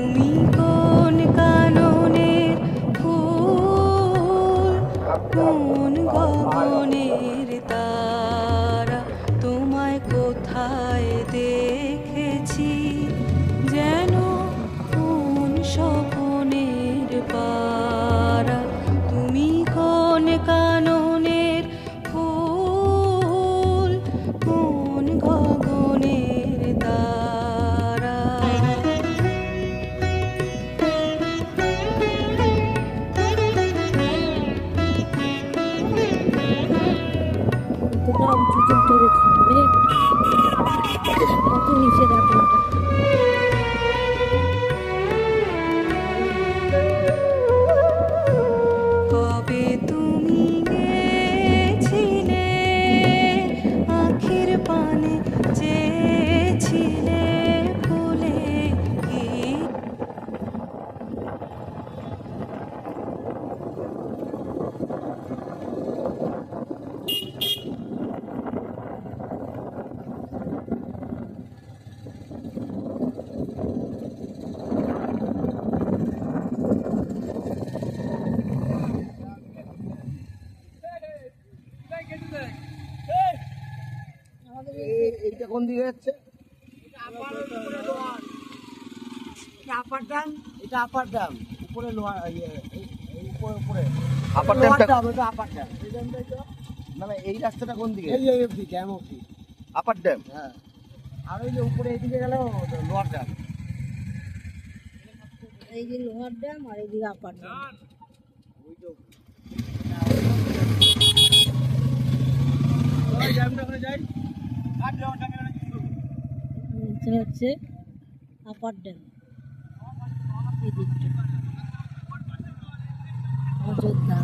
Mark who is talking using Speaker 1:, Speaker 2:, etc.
Speaker 1: তুমি কোন কাননের ফুল, কোন গগনের তারা, তোমায় কোথায় দেখেছি যেন কোন স্বপনের পারা। তুমি কোন কাননের ফুল, কোন গগনের তারা।
Speaker 2: কতটা উঁচুতে উঠে গেছি রে, কত নিচে দেখো ওটা।
Speaker 1: কবে তুমি গেছিলে আখির পানে চেয়েছিলে ফুলে কি।
Speaker 3: এইটা কোন দিকে যাচ্ছে?
Speaker 2: আপার ড্যাম,
Speaker 3: এটা আপার ড্যাম, উপরে লোহার উপরে
Speaker 4: আপার
Speaker 3: লোহার
Speaker 4: ড্যামটা
Speaker 3: ড্যাম, এটা আপার ড্যাম। এই ড্যামটাই তো।
Speaker 4: মানে এই রাস্তাটা কোন দিকে?
Speaker 3: এই অবধি ড্যাম অবধি।
Speaker 4: Upper dam.
Speaker 3: হ্যাঁ, আর ওই যে উপরে এদিকে গেল লোহার ড্যাম।
Speaker 2: এই যে লোহার ড্যাম আর এইদিকে আপার ড্যাম।
Speaker 3: ওই ড্যামটা ওখানে যাই।
Speaker 2: নিচে হচ্ছে আপার ড্যাম, এই দিকটা অযোধ্যা।